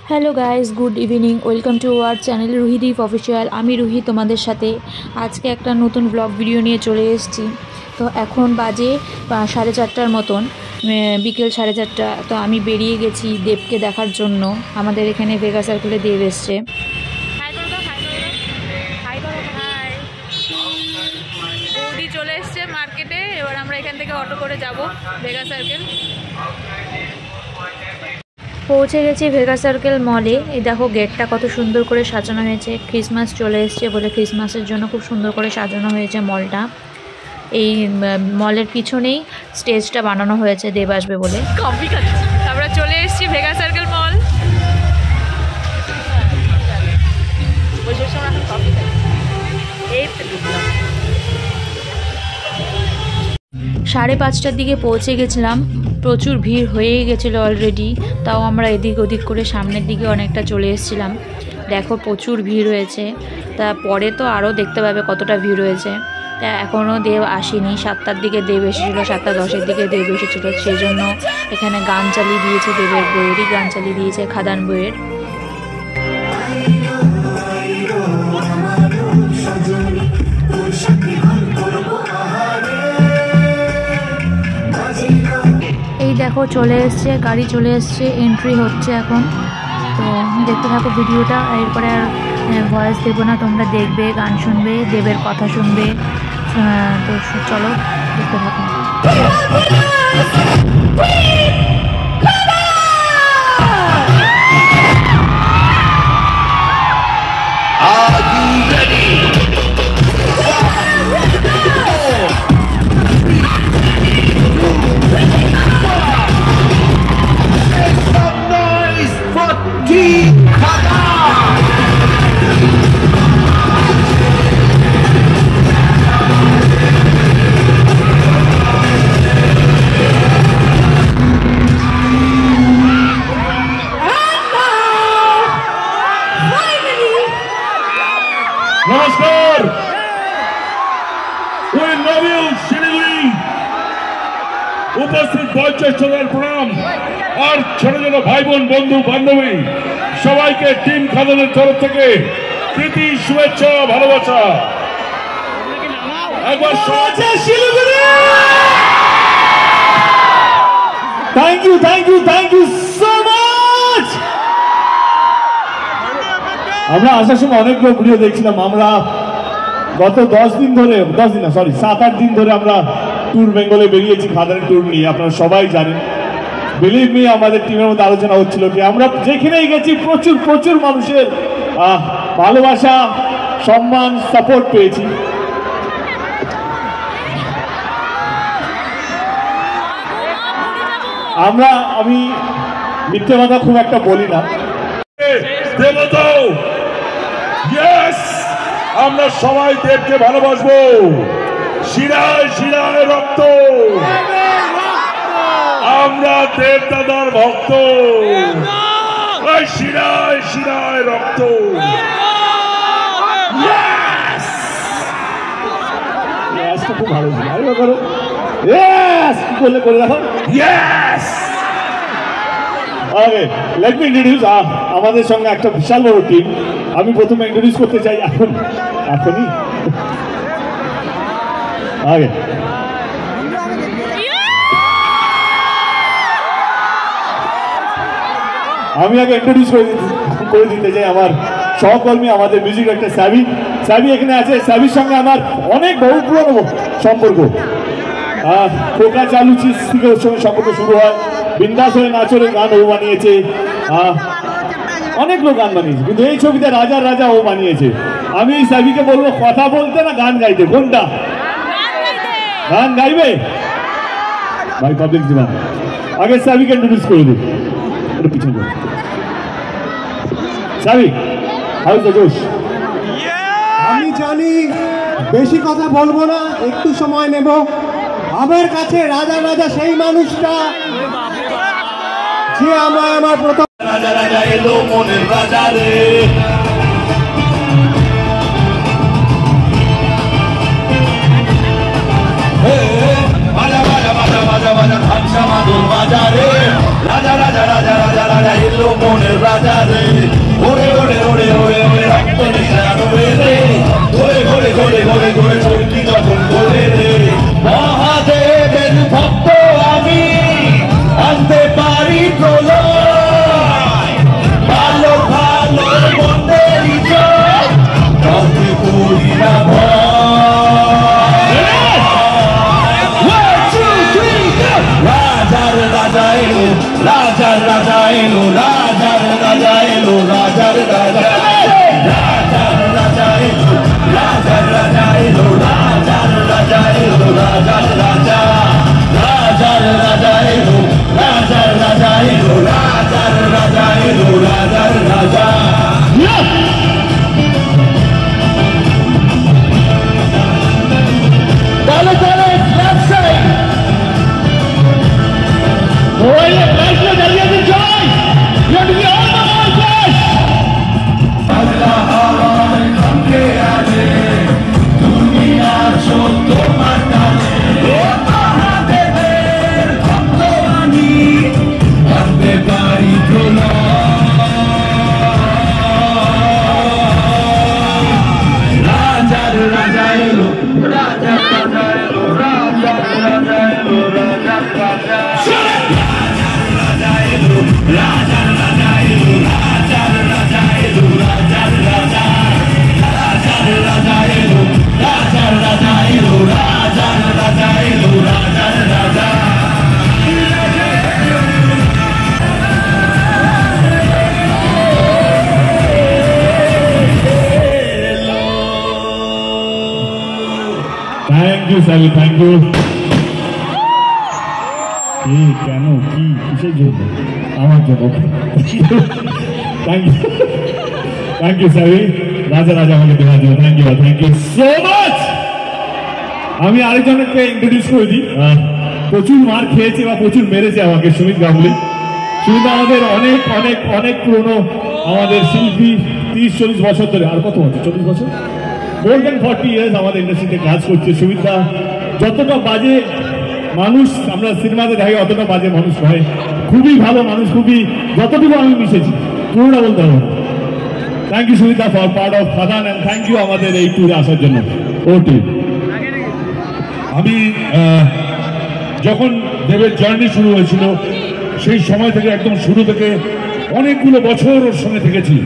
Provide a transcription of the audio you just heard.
Hello guys, good evening. Welcome to our channel Ruhideep official. আমি রুহি তোমাদের সাথে আজকে একটা নতুন ব্লগ ভিডিও নিয়ে চলে এসেছি। তো এখন বাজে 4:30 মতন, বিকেল 4:30। তো আমি বেরিয়ে গেছি দেবকে দেখার জন্য। আমাদের এখানে ভেগা সার্কেলে দেব এসছে। বৌদি চলে এসছে মার্কেটে। এবার আমরা এখান থেকে অটো করে যাব ভেগা সার্কেল। পৌঁছে গেছি ভেগা সার্কেল মলে। এই দেখো গেটটা কত সুন্দর করে সাজানো হয়েছে। ক্রিসমাস চলে এসছে বলে ক্রিসমাসের জন্য খুব সুন্দর করে সাজানো হয়েছে মলটা। এই মলের পিছনেই স্টেজটা বানানো হয়েছে দেব আসবে বলে। আমরা চলে এসেছি ভেগা সার্কেল মল। 5:30টার দিকে পৌঁছে গেছিলাম। প্রচুর ভিড় হয়েই গেছিলো অলরেডি, তাও আমরা এদিক ওদিক করে সামনের দিকে অনেকটা চলে এসেছিলাম। দেখো প্রচুর ভিড় হয়েছে। তা পরে তো আরও দেখতে পাবে কতটা ভিড় হয়েছে। তা এখনও দেব আসেনি। 7টার দিকে দেব এসেছিলো, 7:10-এর দিকে দেব এসেছিলো। সেই জন্য এখানে গান চালিয়ে দিয়েছে, দেবের বইয়েরই গান চালিয়ে দিয়েছে, খাদান বইয়ের। এই দেখো চলে এসছে, গাড়ি চলে এসছে, এন্ট্রি হচ্ছে এখন। তো দেখতে থাকো ভিডিওটা। এরপরে আর ভয়েস দেবো না, তোমরা দেখবে, গান শুনবে, দেবের কথা শুনবে। তো চলো দেখতে থাকো। নমস্কার, ওই নবীন শিলিগুড়ি উপস্থিত বয়োজ্যেষ্ঠদের প্রণাম। আর ছোট ছোট ভাই বোন, বন্ধু বান্ধবী সবাইকে টিম খাদানের তরফ থেকে প্রীতি, শুভেচ্ছা, ভালোবাসা। একবার Siliguri, thank you, thank you, thank you so much. আমরা আসার সময় অনেকগুলো ভিডিও দেখছিলাম। আমরা গত 7-8 দিন ধরে আমরা ট্যুর বেঙ্গলে বেরিয়েছি, খাদানের ট্যুর নিয়ে। আপনারা সবাই জানেন, বিলিভ মি, আমাদের টিমের মধ্যে আলোচনা হচ্ছিল কি আমরা যেখানেই গেছি প্রচুর প্রচুর মানুষের ভালোবাসা, সম্মান, সাপোর্ট পেয়েছি। আমি মিথ্যে কথা খুব একটা বলি না। আমরা সবাই দেবকে ভালোবাসবো। শিরায় শিরায় রক্ত, আমরা দেব দাদার ভক্ত। শিরায় শিরায় রক্ত। খুব ভালো করো, করলে করে রাখো। লেট মি ইন্ট্রোডিউস আমাদের সঙ্গে একটা বিশাল বড় টিম। আমি প্রথমে ইন্ট্রোডিউস করতে চাই এখনই আগে। আমি আগে ইন্ট্রোডিউস করে দিতে চাই আমার সহকর্মী, আমাদের মিউজিক ডাইরেক্টর সাবি এখানে আছে। সাবির সঙ্গে আমার অনেক বহু পুরনো সম্পর্ক। খোকা চালুচি থেকে ওর সঙ্গে সম্পর্ক শুরু হয়। বিন্দাস হয়ে নাচরের গান ও বানিয়েছে, অনেক লোক গান বানিয়েছে, কিন্তু এই ছবিতে রাজার রাজা ও বানিয়েছে। আমি সাবিকে বলবো কথা বলতে না গান গাইতে। কোনটা গান গাইবে ভাই? পাবলিক জীবন। আগে সাবিকে ইন্ট্রোডিউস করে দিই, একটু পিছনে। সাবি, হাউ ইজ দ্য জোশ? আমি জানি বেশি কথা বলবো না, একটু সময় নেব। আমার কাছে রাজা রাজা সেই মানুষটা যে আমার প্রথম রাজা রাজা এলো মনের বাজারে। বাজা বাজা বাজা বাজা বাজা ধানসা মাদল thank you sir, thank you. কেন কি কিসের জন্য? আমার জন্য। Thank you, thank you sir, রাজা রাজা আমাকে দেওয়ার জন্য। Thank you, thank you so much. আমি আরেকজনকে ইন্ট্রোডিউস করে দিই। প্রচুর মার খেয়েছে বা প্রচুর মেরেছে আমাকে সুমিত গাঙ্গুলি। সুমিত আমাদের অনেক অনেক অনেক পুরনো আমাদের শিল্পী, 30-40 বছর ধরে। আর কত বছর? 40 বছর, মোর দেন 40 ইয়ার্স আমাদের ইন্ডাস্ট্রিতে কাজ করছে। সুমিতা যতটা বাজে মানুষ আমরা সিনেমাতে দেখি অতটা বাজে মানুষ নয়, খুবই ভালো মানুষ, খুবই, যতটুকু আমি মিশেছি পুরোটা বলতে হবে। Thank you Sumita for part of Khadan, and thank you আমাদের এই ট্যুরে আসার জন্য। ওটি আমি যখন দেবের জার্নি শুরু হয়েছিল সেই সময় থেকে একদম শুরু থেকে অনেকগুলো বছর ওর সঙ্গে থেকেছি।